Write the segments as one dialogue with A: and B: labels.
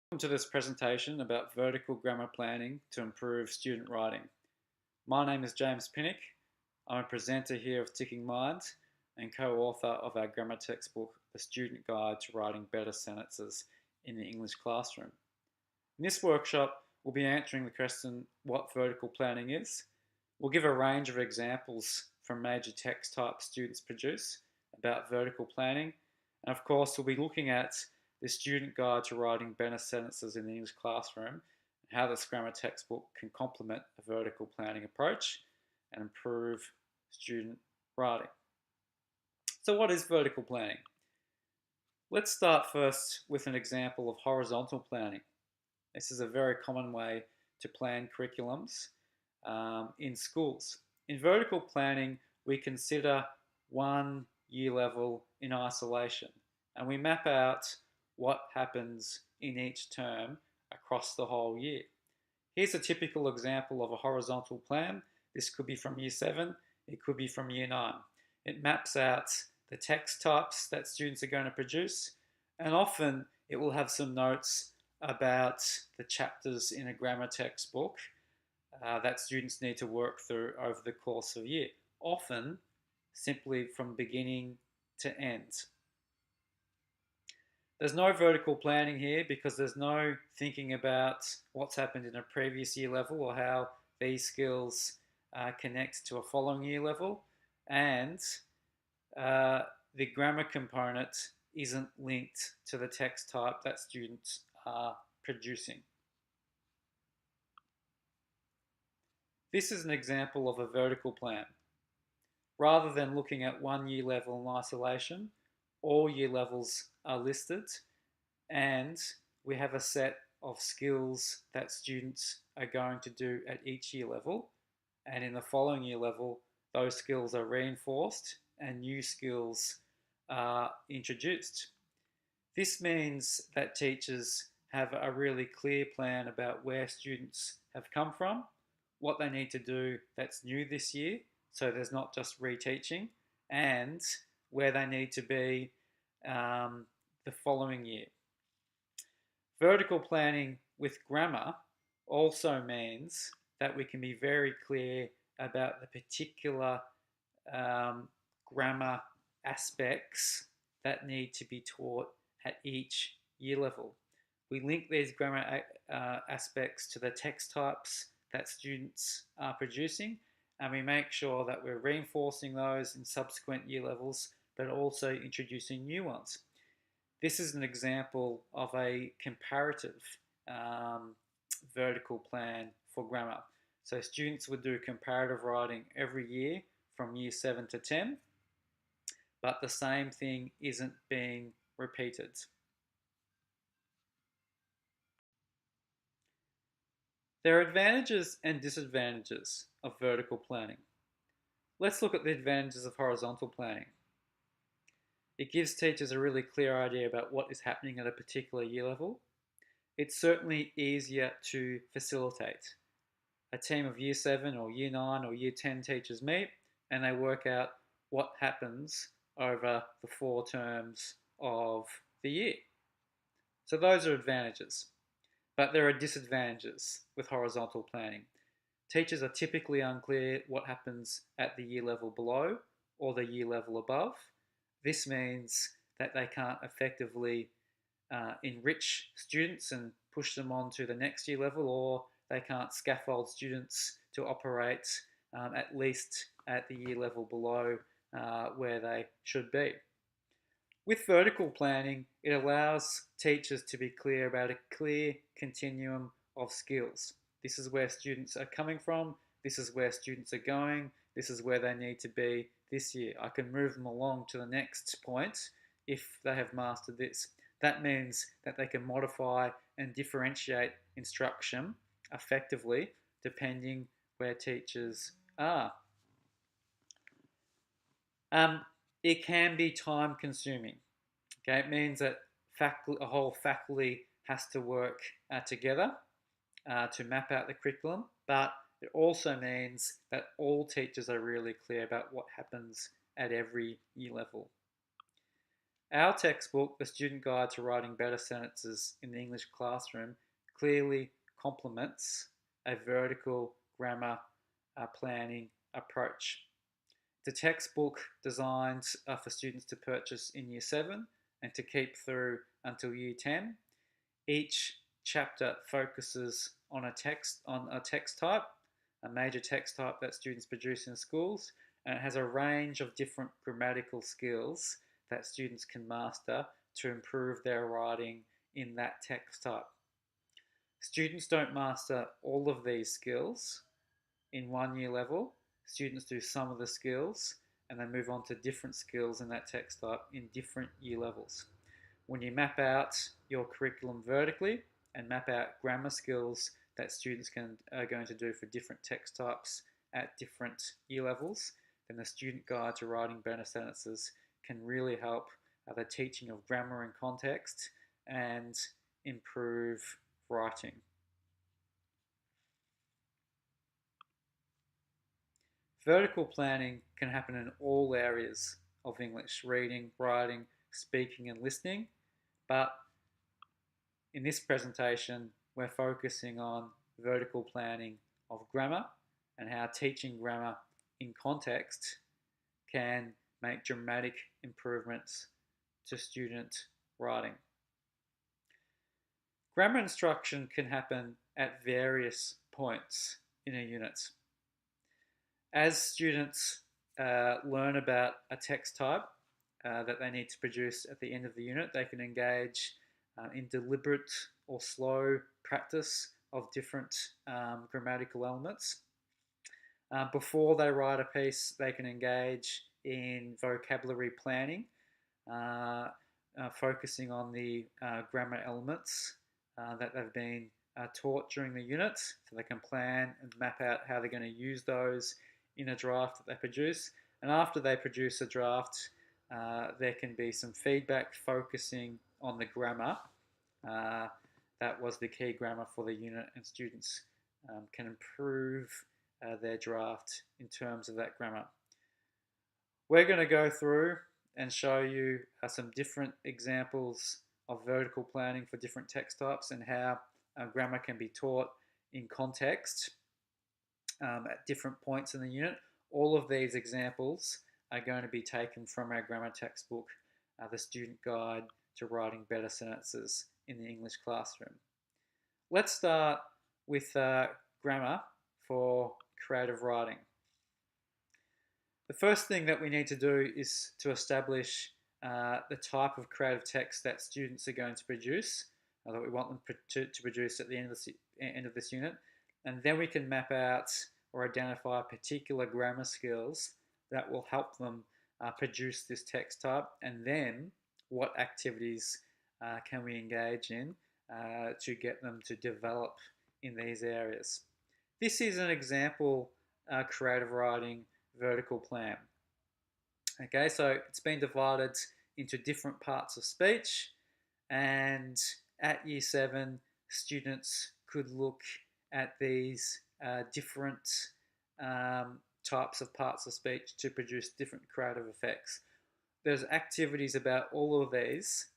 A: Welcome to this presentation about vertical grammar planning to improve student writing. My name is James Pinnock. I'm a presenter here of Ticking Minds and co-author of our grammar textbook, The Student Guide to Writing Better Sentences in the English Classroom. In this workshop, we'll be answering the question, what vertical planning is. We'll give a range of examples from major text types students produce about vertical planning. And of course, we'll be looking at the Student Guide to Writing Better Sentences in the English Classroom and how this grammar textbook can complement a vertical planning approach and improve student writing. So what is vertical planning? Let's start first with an example of horizontal planning. This is a very common way to plan curriculums in schools. In vertical planning, we consider one year level in isolation and we map out what happens in each term across the whole year. Here's a typical example of a horizontal plan. This could be from year 7, it could be from year 9. It maps out the text types that students are going to produce, and often it will have some notes about the chapters in a grammar textbook that students need to work through over the course of a year, often simply from beginning to end. There's no vertical planning here because there's no thinking about what's happened in a previous year level or how these skills connect to a following year level, and the grammar component isn't linked to the text type that students are producing. This is an example of a vertical plan. Rather than looking at one year level in isolation, all year levels are listed and we have a set of skills that students are going to do at each year level, and in the following year level those skills are reinforced and new skills are introduced. This means that teachers have a really clear plan about where students have come from, what they need to do that's new this year, so there's not just reteaching, and where they need to be the following year. Vertical planning with grammar also means that we can be very clear about the particular grammar aspects that need to be taught at each year level. We link these grammar aspects to the text types that students are producing, and we make sure that we're reinforcing those in subsequent year levels, but also introducing new ones. This is an example of a comparative vertical plan for grammar. So students would do comparative writing every year from year 7 to 10, but the same thing isn't being repeated. There are advantages and disadvantages of vertical planning. Let's look at the advantages of horizontal planning. It gives teachers a really clear idea about what is happening at a particular year level. It's certainly easier to facilitate. A team of year 7 or year 9 or year 10 teachers meet and they work out what happens over the 4 terms of the year. So those are advantages. But there are disadvantages with horizontal planning. Teachers are typically unclear what happens at the year level below or the year level above. This means that they can't effectively enrich students and push them on to the next year level, or they can't scaffold students to operate at least at the year level below where they should be. With vertical planning, it allows teachers to be clear about a clear continuum of skills. This is where students are coming from, this is where students are going, this is where they need to be this year. I can move them along to the next point if they have mastered this. That means that they can modify and differentiate instruction effectively depending where teachers are. It can be time consuming. Okay, it means that a whole faculty has to work together to map out the curriculum, but it also means that all teachers are really clear about what happens at every year level. Our textbook, The Student Guide to Writing Better Sentences in the English Classroom, clearly complements a vertical grammar planning approach. The textbook designed for students to purchase in Year 7 and to keep through until Year 10. Each chapter focuses on a text type, a major text type that students produce in schools, and it has a range of different grammatical skills that students can master to improve their writing in that text type. Students don't master all of these skills in 1 year level. Students do some of the skills and then move on to different skills in that text type in different year levels. When you map out your curriculum vertically and map out grammar skills that students are going to do for different text types at different year levels, then the Student Guide to Writing Better Sentences can really help the teaching of grammar and context and improve writing. Vertical planning can happen in all areas of English: reading, writing, speaking, and listening. But in this presentation, we're focusing on vertical planning of grammar and how teaching grammar in context can make dramatic improvements to student writing. Grammar instruction can happen at various points in a unit. As students learn about a text type that they need to produce at the end of the unit, they can engage in deliberate or slow practice of different grammatical elements. Before they write a piece, they can engage in vocabulary planning, focusing on the grammar elements that they've been taught during the unit, so they can plan and map out how they're going to use those in a draft that they produce. And after they produce a draft, there can be some feedback focusing on the grammar. That was the key grammar for the unit, and students can improve their draft in terms of that grammar. We're going to go through and show you some different examples of vertical planning for different text types and how grammar can be taught in context at different points in the unit. All of these examples are going to be taken from our grammar textbook, The Student Guide to Writing Better Sentences in the English Classroom. Let's start with grammar for creative writing. The first thing that we need to do is to establish the type of creative text that students are going to produce, that we want them to produce at the end of this unit. And then we can map out or identify particular grammar skills that will help them produce this text type, and then what activities can we engage in to get them to develop in these areas. This is an example creative writing vertical plan. Okay, so it's been divided into different parts of speech, and at Year 7, students could look at these different types of parts of speech to produce different creative effects. There's activities about all of these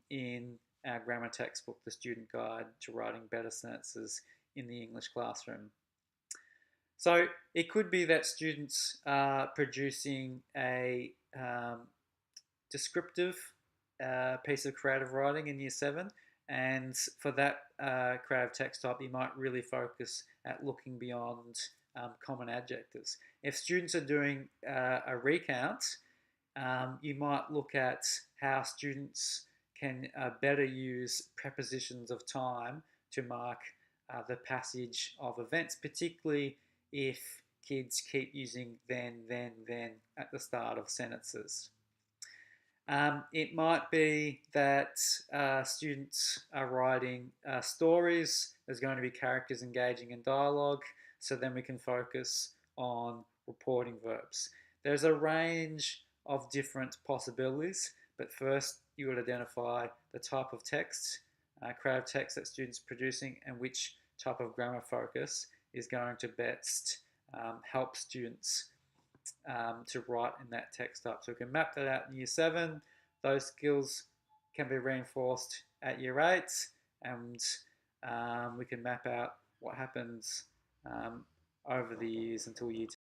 A: in our grammar textbook, The Student Guide to Writing Better Sentences in the English Classroom. So it could be that students are producing a descriptive piece of creative writing in Year 7, and for that creative text type, you might really focus at looking beyond common adjectives. If students are doing a recount, you might look at how students can better use prepositions of time to mark the passage of events, particularly if kids keep using then at the start of sentences. It might be that students are writing stories. There's going to be characters engaging in dialogue, so then we can focus on reporting verbs. There's a range of different possibilities, but first you would identify the type of text, creative text that students are producing, and which type of grammar focus is going to best help students to write in that text type. So we can map that out in Year 7. those skills can be reinforced at year 8, and we can map out what happens um, over the years until year 10.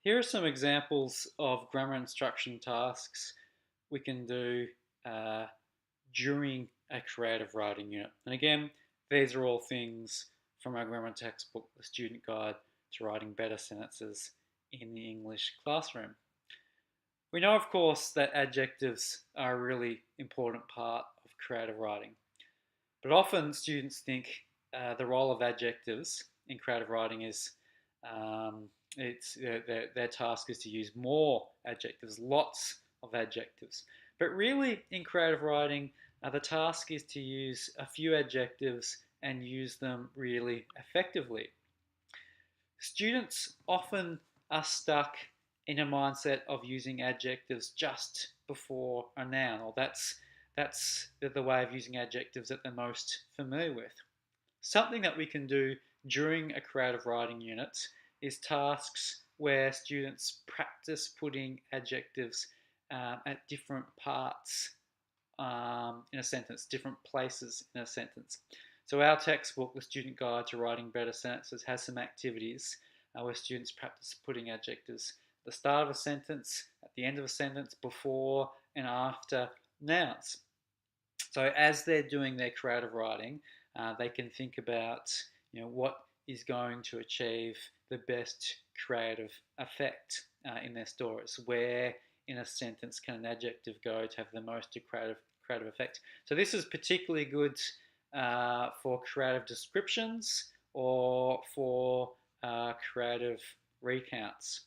A: Here are some examples of grammar instruction tasks we can do uh, during a creative writing unit. And again, these are all things from our grammar textbook, The Student Guide to Writing Better Sentences in the English Classroom. We know, of course, that adjectives are a really important part of creative writing, but often students think the role of adjectives in creative writing is their task is to use more adjectives, lots of adjectives. But really, in creative writing, the task is to use a few adjectives and use them really effectively. Students often are stuck in a mindset of using adjectives just before a noun, or that's the way of using adjectives that they're most familiar with. Something that we can do during a creative writing unit is tasks where students practice putting adjectives at different parts in a sentence, different places in a sentence. So our textbook, The Student Guide to Writing Better Sentences, has some activities where students practice putting adjectives at the start of a sentence, at the end of a sentence, before and after nouns. So as they're doing their creative writing, they can think about what is going to achieve the best creative effect in their stories. Where in a sentence can an adjective go to have the most creative effect? So this is particularly good for creative descriptions or for creative recounts.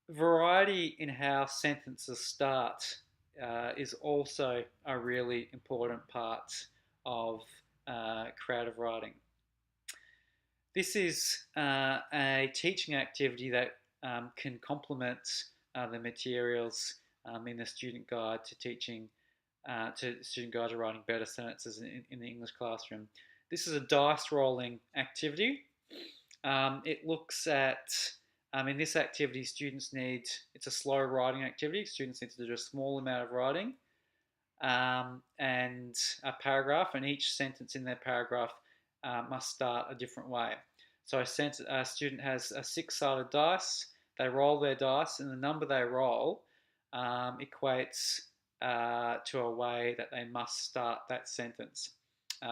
A: Variety in how sentences start is also a really important part of creative writing. This is a teaching activity that can complement the materials in the student guide to teaching to student guide to writing better sentences in the English classroom. This is a dice rolling activity. It looks at in this activity, it's a slow writing activity. Students need to do a small amount of writing and a paragraph, and each sentence in their paragraph must start a different way. So a student has a 6-sided dice. They roll their dice, and the number they roll equates to a way that they must start that sentence.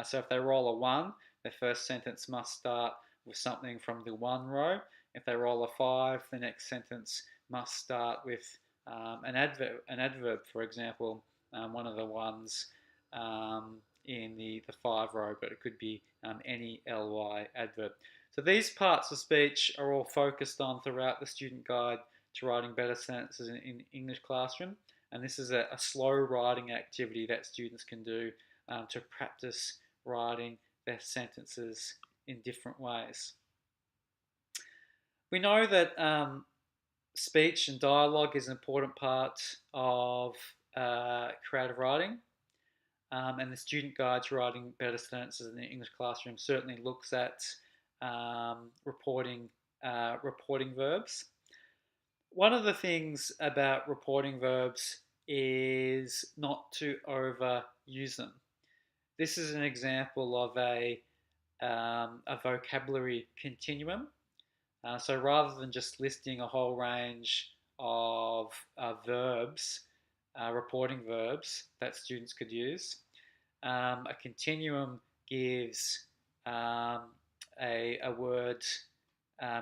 A: So if they roll a 1, their first sentence must start with something from the 1 row. If they roll a 5, the next sentence must start with an adverb, for example, one of the ones in the 5 row, but it could be any ly adverb. So these parts of speech are all focused on throughout the student guide to writing better sentences in English classroom, and this is a slow writing activity that students can do to practice writing their sentences in different ways. We know that speech and dialogue is an important part of creative writing, and the student guide to writing better sentences in the English classroom certainly looks at reporting verbs. One of the things about reporting verbs is not to overuse them. This is an example of a vocabulary continuum. So rather than just listing a whole range of verbs, reporting verbs that students could use, a continuum gives a word,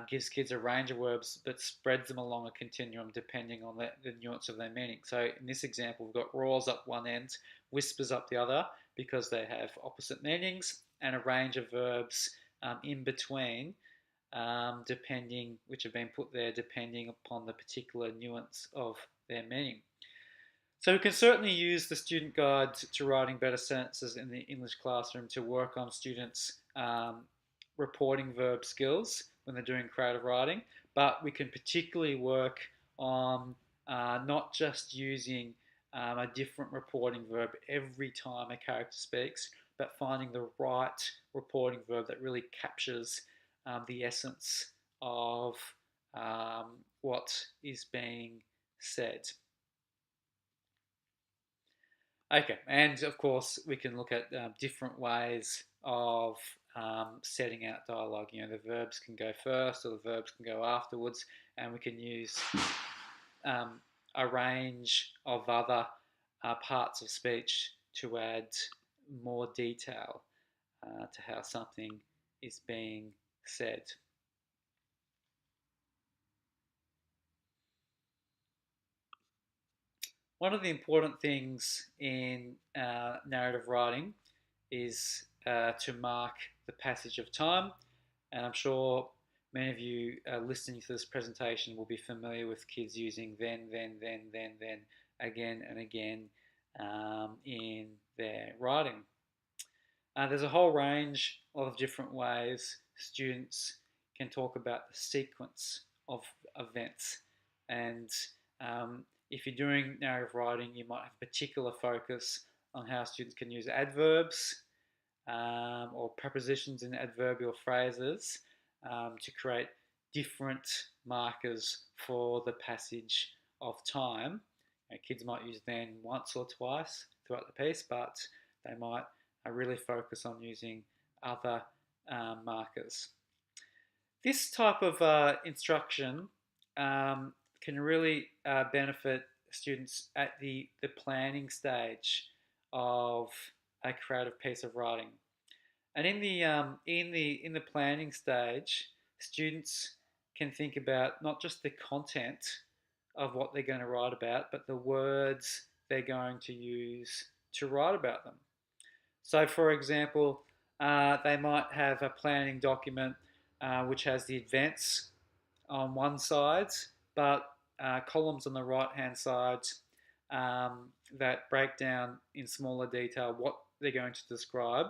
A: gives kids a range of words but spreads them along a continuum depending on the nuance of their meaning. So in this example, we've got roars up one end, whispers up the other, because they have opposite meanings, and a range of verbs in between, which have been put there depending upon the particular nuance of their meaning. So we can certainly use the student guide to writing better sentences in the English classroom to work on students' reporting verb skills when they're doing creative writing, but we can particularly work on not just using a different reporting verb every time a character speaks, but finding the right reporting verb that really captures the essence of what is being said. Okay, and of course we can look at different ways of setting out dialogue. The verbs can go first or the verbs can go afterwards, and we can use um, a range of other parts of speech to add more detail to how something is being said. One of the important things in narrative writing is to mark the passage of time, and I'm sure many of you listening to this presentation will be familiar with kids using then, again and again in their writing. There's a whole range of different ways students can talk about the sequence of events. And if you're doing narrative writing, you might have a particular focus on how students can use adverbs or prepositions in adverbial phrases to create different markers for the passage of time. Kids might use then once or twice throughout the piece, but they might really focus on using other markers. This type of instruction can really benefit students at the planning stage of a creative piece of writing. And in the planning stage, students can think about not just the content of what they're going to write about, but the words they're going to use to write about them. So, for example, they might have a planning document which has the events on one side, but columns on the right-hand side that break down in smaller detail what they're going to describe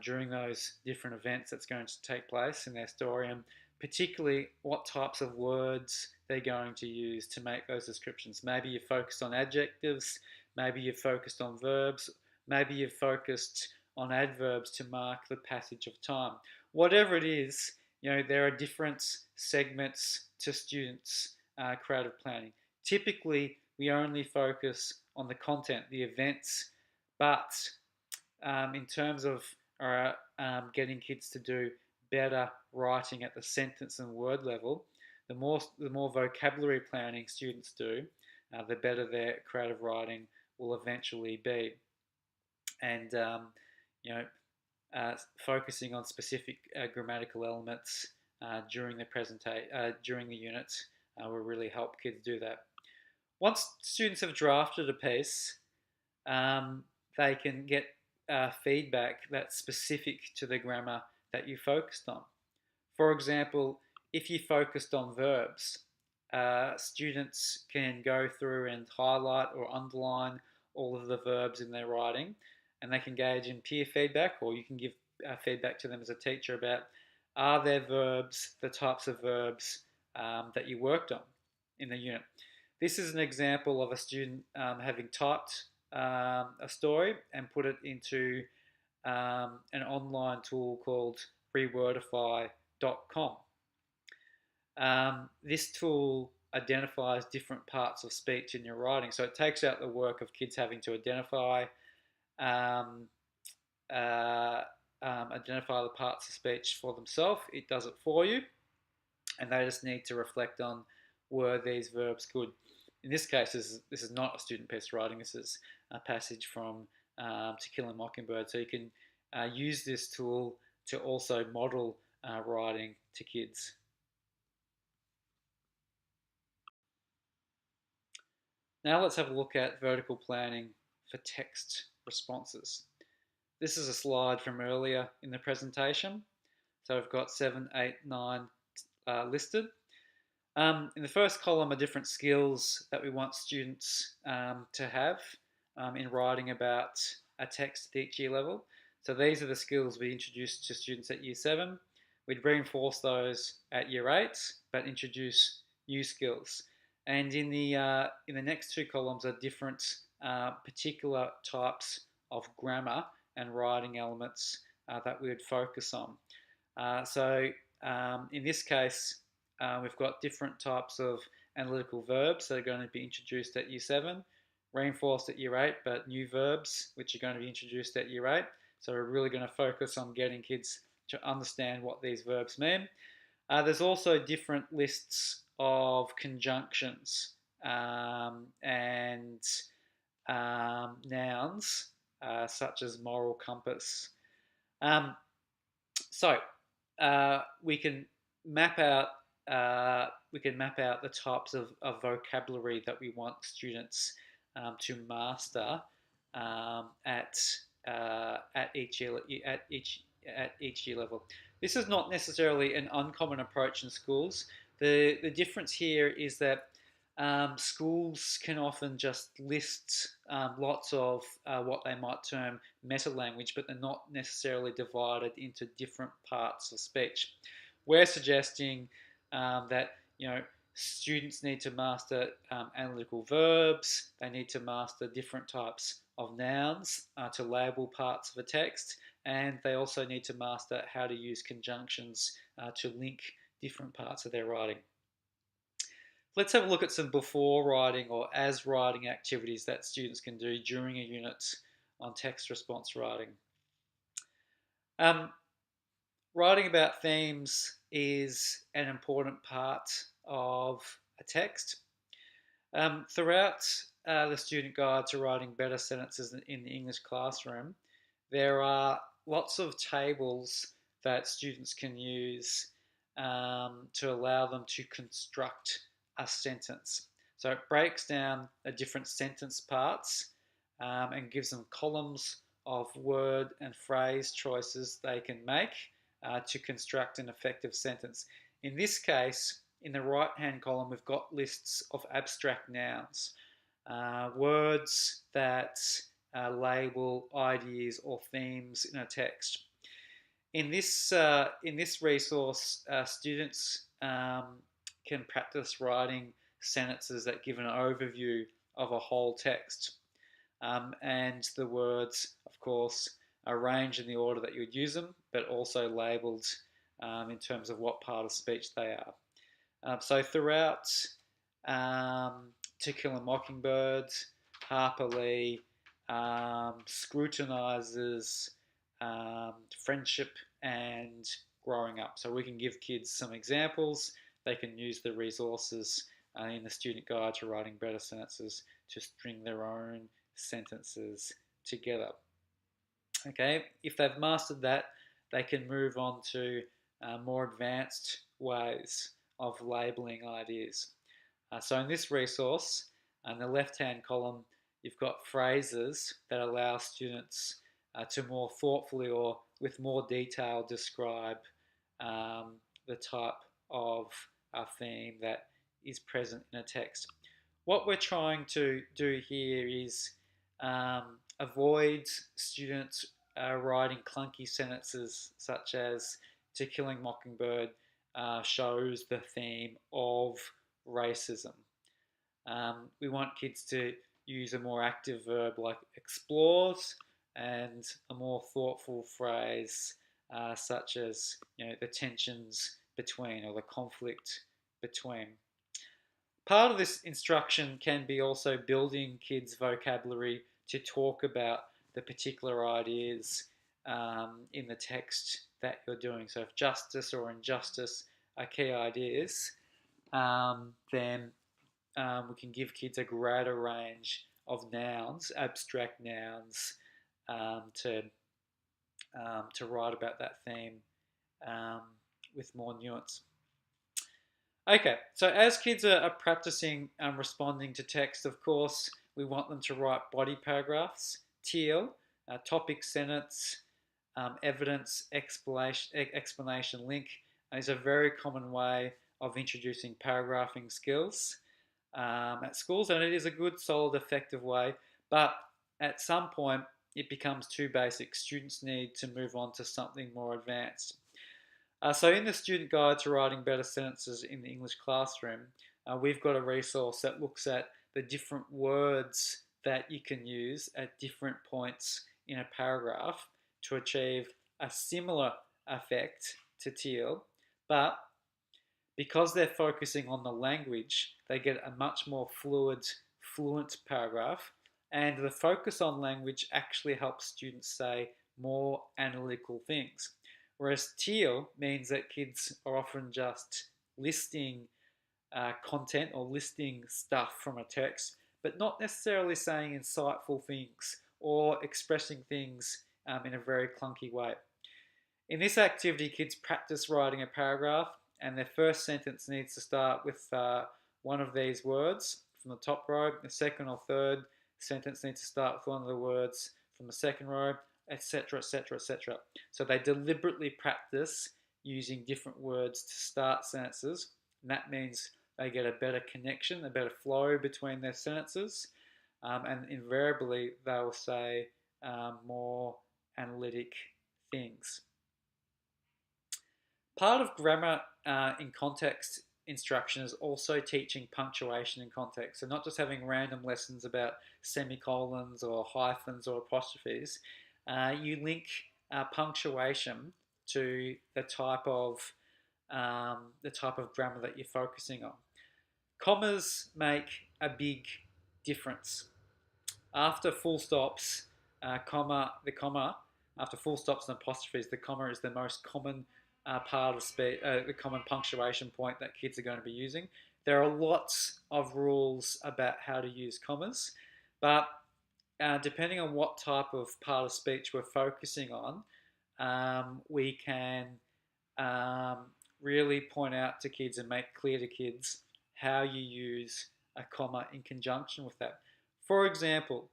A: during those different events that's going to take place in their story, and particularly what types of words they're going to use to make those descriptions. Maybe you're focused on adjectives, maybe you're focused on verbs, maybe you've focused on adverbs to mark the passage of time. Whatever it is, there are different segments to students' creative planning. Typically, we only focus on the content, the events, but in terms of getting kids to do better writing at the sentence and word level, the more vocabulary planning students do, the better their creative writing will eventually be. And focusing on specific grammatical elements during the unit will really help kids do that. Once students have drafted a piece, they can get feedback that's specific to the grammar that you focused on. For example, if you focused on verbs, students can go through and highlight or underline all of the verbs in their writing, and they can engage in peer feedback, or you can give feedback to them as a teacher about, are there verbs, the types of verbs that you worked on in the unit. This is an example of a student having typed a story and put it into an online tool called rewordify.com. This tool identifies different parts of speech in your writing. So it takes out the work of kids having to identify the parts of speech for themselves. It does it for you, and they just need to reflect on, were these verbs good? In this case, this is not a student piece writing. This is a passage from To Kill a Mockingbird. So you can use this tool to also model writing to kids. Now let's have a look at vertical planning for text responses. This is a slide from earlier in the presentation. So we've got 7, 8, 9 listed. In the first column are different skills that we want students to have in writing about a text at each year level. So these are the skills we introduced to students at year 7. We'd reinforce those at year 8, but introduce new skills. And in the next two columns are different particular types of grammar and writing elements that we would focus on. So in this case, we've got different types of analytical verbs that are going to be introduced at Year 7, reinforced at Year 8, but new verbs which are going to be introduced at Year 8. So we're really going to focus on getting kids to understand what these verbs mean. There's also different lists of conjunctions and nouns, such as moral compass. Um, so we can map out the types of vocabulary that we want students to master at each year level. This is not necessarily an uncommon approach in schools. The difference here is that schools can often just list lots of what they might term meta language, but they're not necessarily divided into different parts of speech. We're suggesting that students need to master analytical verbs. They need to master different types of nouns to label parts of a text, and they also need to master how to use conjunctions to link different parts of their writing. Let's have a look at some before writing or as writing activities that students can do during a unit on text response writing. Writing about themes is an important part of a text. Throughout the student guide to writing better sentences in the English classroom, there are lots of tables that students can use to allow them to construct a sentence. So it breaks down the different sentence parts and gives them columns of word and phrase choices they can make to construct an effective sentence. In this case, in the right-hand column, we've got lists of abstract nouns, words that label ideas or themes in a text. In this resource, students can practice writing sentences that give an overview of a whole text. And the words, of course, are arranged in the order that you would use them, but also labelled in terms of what part of speech they are. So throughout To Kill a Mockingbird, Harper Lee scrutinises friendship and growing up. So we can give kids some examples. They can use the resources in the student guide to writing better sentences to string their own sentences together. Okay, if they've mastered that, they can move on to more advanced ways of labeling ideas. So in this resource, in the left-hand column, you've got phrases that allow students to more thoughtfully or with more detail describe the type of theme that is present in a text. What we're trying to do here is avoid students writing clunky sentences such as To Killing Mockingbird shows the theme of racism. We want kids to use a more active verb like explores and a more thoughtful phrase such as the tensions between or the conflict between. Part of this instruction can be also building kids' vocabulary to talk about the particular ideas in the text that you're doing. So if justice or injustice are key ideas, then we can give kids a greater range of nouns, abstract nouns, to write about that theme with more nuance. Okay, so as kids are practicing responding to text, of course, we want them to write body paragraphs, TEAL, topic sentence, evidence, explanation, link is a very common way of introducing paragraphing skills at schools, and it is a good, solid, effective way, but at some point it becomes too basic. Students need to move on to something more advanced. So in the student guide to writing better sentences in the English classroom, we've got a resource that looks at the different words that you can use at different points in a paragraph to achieve a similar effect to TEAL, but Because they're focusing on the language, they get a much more fluent paragraph, and the focus on language actually helps students say more analytical things. Whereas teal means that kids are often just listing content or listing stuff from a text, but not necessarily saying insightful things or expressing things in a very clunky way. In this activity, kids practice writing a paragraph, and their first sentence needs to start with one of these words from the top row. The second or third sentence needs to start with one of the words from the second row, etc., etc., etc. So they deliberately practice using different words to start sentences, and that means they get a better connection, a better flow between their sentences, and invariably they will say more analytic things. Part of grammar in context instruction is also teaching punctuation in context. So not just having random lessons about semicolons or hyphens or apostrophes. You link punctuation to the type of grammar that you're focusing on. Commas make a big difference. After full stops, the comma, after full stops and apostrophes, the comma is the most common part of speech, the common punctuation point that kids are going to be using. There are lots of rules about how to use commas, but depending on what type of part of speech we're focusing on, we can um, really point out to kids and make clear to kids how you use a comma in conjunction with that. For example,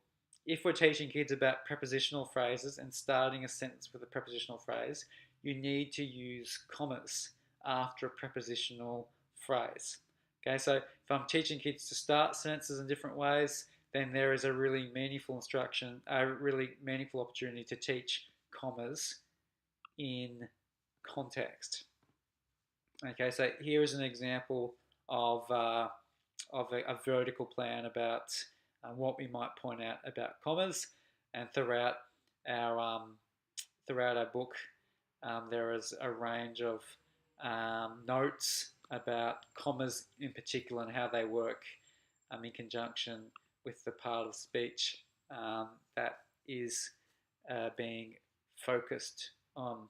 A: if we're teaching kids about prepositional phrases and starting a sentence with a prepositional phrase, you need to use commas after a prepositional phrase. Okay, so if I'm teaching kids to start sentences in different ways, then there is a really meaningful instruction, a really meaningful opportunity to teach commas in context. Okay, so here is an example of a vertical plan about what we might point out about commas, and throughout our book, there is a range of notes about commas in particular and how they work in conjunction with the part of speech that is being focused on.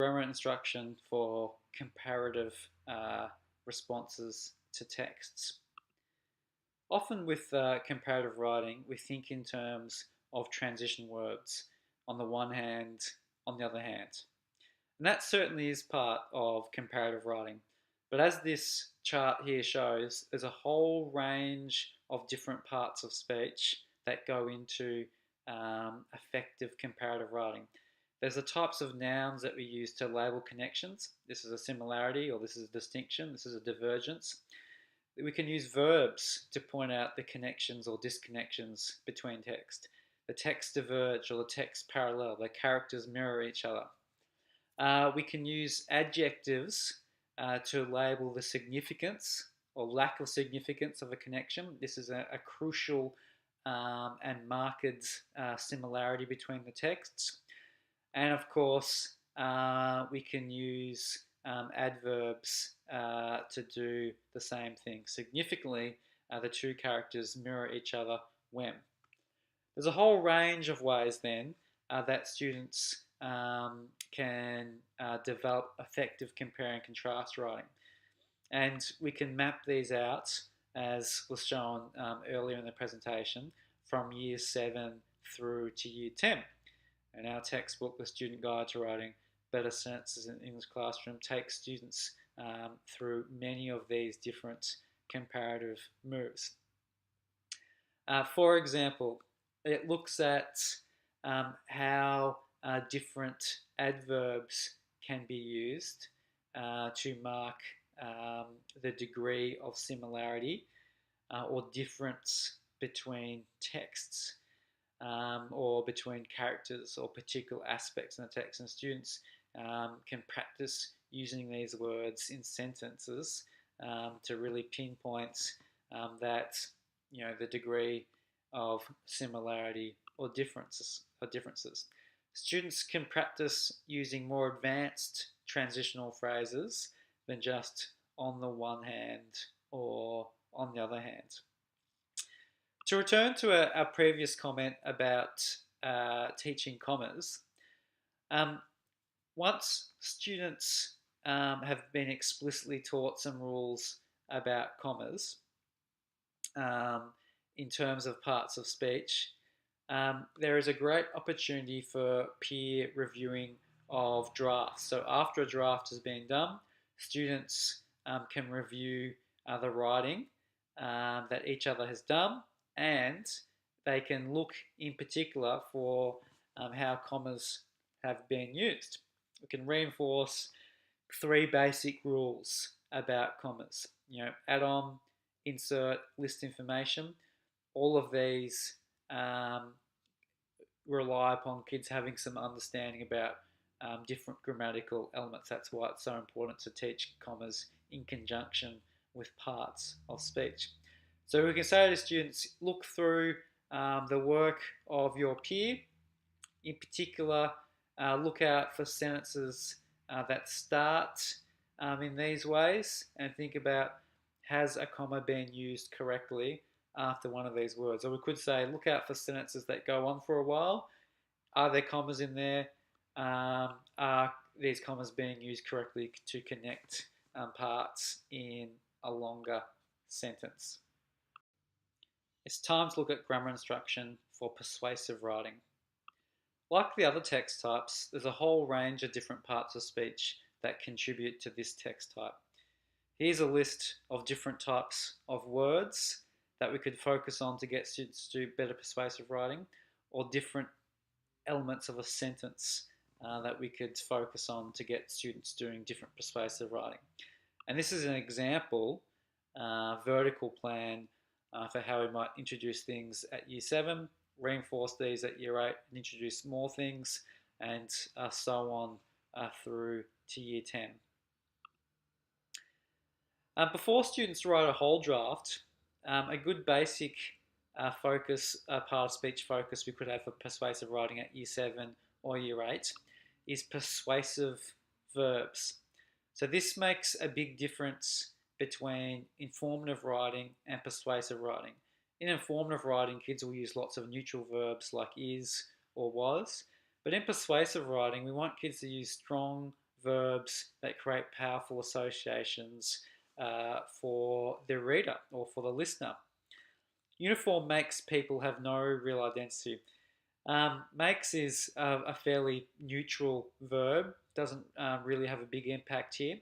A: Grammar instruction for comparative responses to texts. Often with comparative writing, we think in terms of transition words on the one hand, on the other hand. And that certainly is part of comparative writing. But as this chart here shows, there's a whole range of different parts of speech that go into effective comparative writing. There's the types of nouns that we use to label connections. This is a similarity, or this is a distinction, this is a divergence. We can use verbs to point out the connections or disconnections between text. The text diverge or the text parallel, the characters mirror each other. We can use adjectives to label the significance or lack of significance of a connection. This is a crucial and marked similarity between the texts. And of course, we can use adverbs to do the same thing. Significantly, the two characters mirror each other when. There's a whole range of ways then that students can develop effective compare and contrast writing. And we can map these out, as was shown earlier in the presentation, from year 7 through to year 10. And our textbook, The Student Guide to Writing Better Sentences in the English Classroom, takes students through many of these different comparative moves. For example, it looks at how different adverbs can be used to mark the degree of similarity or difference between texts. Or between characters or particular aspects in the text, and students can practice using these words in sentences to really pinpoint that the degree of similarity or differences. Students can practice using more advanced transitional phrases than just on the one hand or on the other hand. To return to our previous comment about teaching commas, um, once students have been explicitly taught some rules about commas um, in terms of parts of speech, there is a great opportunity for peer reviewing of drafts. So after a draft has been done, students can review the writing that each other has done, and they can look in particular for how commas have been used. We can reinforce 3 basic rules about commas. Add on, insert, list information. All of these rely upon kids having some understanding about different grammatical elements. That's why it's so important to teach commas in conjunction with parts of speech. So we can say to students, look through the work of your peer. In particular, look out for sentences that start in these ways and think about, has a comma been used correctly after one of these words? Or we could say, look out for sentences that go on for a while. Are there commas in there? Are these commas being used correctly to connect parts in a longer sentence? It's time to look at grammar instruction for persuasive writing. Like the other text types, there's a whole range of different parts of speech that contribute to this text type. Here's a list of different types of words that we could focus on to get students to do better persuasive writing, or different elements of a sentence that we could focus on to get students doing different persuasive writing. And this is an example vertical plan for how we might introduce things at Year 7, reinforce these at Year 8, and introduce more things, and so on through to Year 10. Before students write a whole draft, a good basic part of speech focus we could have for persuasive writing at Year 7 or Year 8 is persuasive verbs. So this makes a big difference between informative writing and persuasive writing. In informative writing, kids will use lots of neutral verbs like is or was. But in persuasive writing, we want kids to use strong verbs that create powerful associations for the reader or for the listener. Uniform makes people have no real identity. Makes is a fairly neutral verb, doesn't really have a big impact here.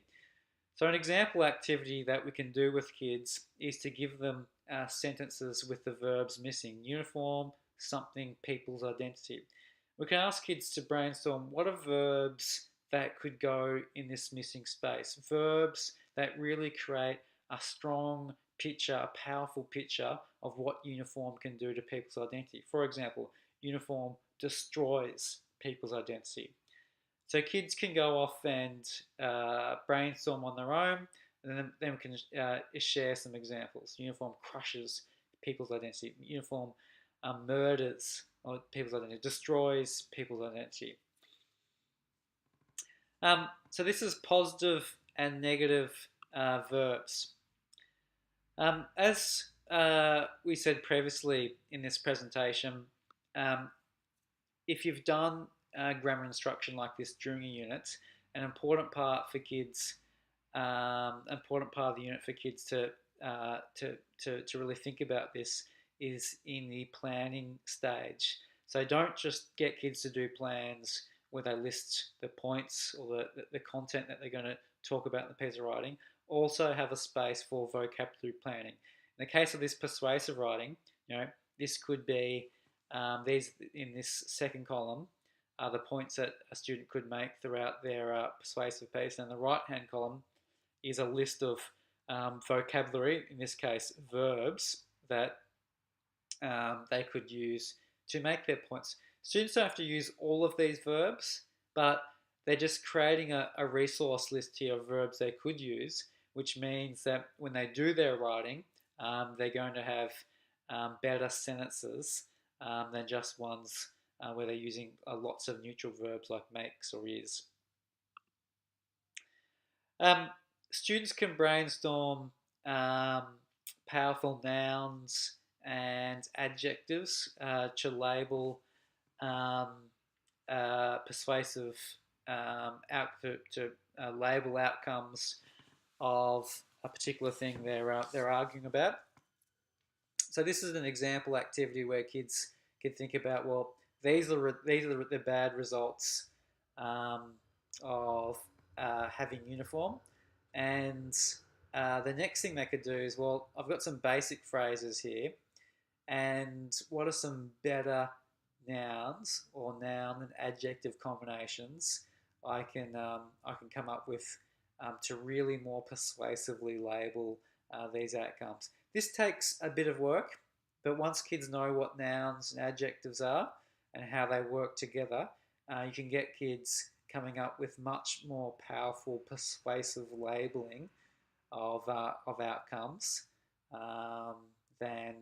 A: So an example activity that we can do with kids is to give them sentences with the verbs missing. Uniform, something, people's identity. We can ask kids to brainstorm what are verbs that could go in this missing space. Verbs that really create a strong picture, a powerful picture of what uniform can do to people's identity. For example, uniform destroys people's identity. So kids can go off and brainstorm on their own, and then we can share some examples. Uniform crushes people's identity. Uniform murders people's identity, destroys people's identity. So this is positive and negative verbs. As we said previously in this presentation, if you've done grammar instruction like this during a unit, an important part for kids, important part of the unit for kids to really think about this is in the planning stage. So don't just get kids to do plans where they list the points or the content that they're going to talk about in the piece of writing. Also have a space for vocabulary planning. In the case of this persuasive writing, this could be these in this second column are the points that a student could make throughout their persuasive piece, and the right-hand column is a list of vocabulary, in this case verbs, that they could use to make their points. Students don't have to use all of these verbs, but they're just creating a resource list here of verbs they could use, which means that when they do their writing, they're going to have better sentences than just ones where they're using lots of neutral verbs like makes or is. Um, Students can brainstorm um, powerful nouns and adjectives to label um, persuasive to label outcomes of a particular thing they're arguing about. So this is an example activity where kids can think about, well, these are the bad results um, of having uniform, and the next thing they could do is, well, I've got some basic phrases here, and what are some better nouns or noun and adjective combinations I can come up with to really more persuasively label these outcomes. This takes a bit of work, but once kids know what nouns and adjectives are and how they work together, you can get kids coming up with much more powerful, persuasive labeling of outcomes um, than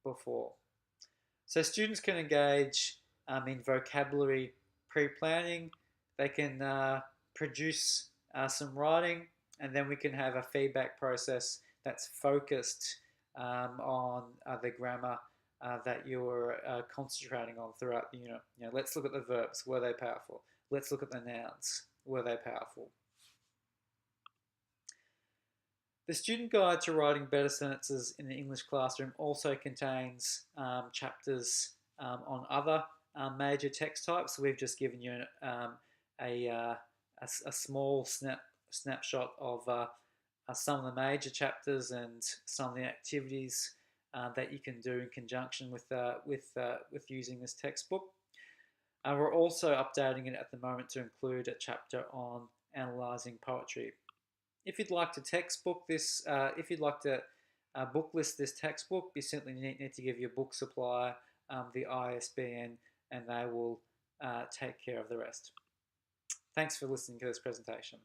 A: before. So students can engage in vocabulary pre-planning. They can produce some writing, and then we can have a feedback process that's focused on the grammar that you're concentrating on throughout the unit. Let's look at the verbs. Were they powerful? Let's look at the nouns. Were they powerful? The Student Guide to Writing Better Sentences in the English Classroom also contains chapters on other major text types. We've just given you a, uh, a small snapshot of some of the major chapters and some of the activities that you can do in conjunction with using this textbook. We're also updating it at the moment to include a chapter on analysing poetry. If you'd like to textbook this, if you'd like to book list this textbook, you simply need to give your book supply the ISBN, and they will take care of the rest. Thanks for listening to this presentation.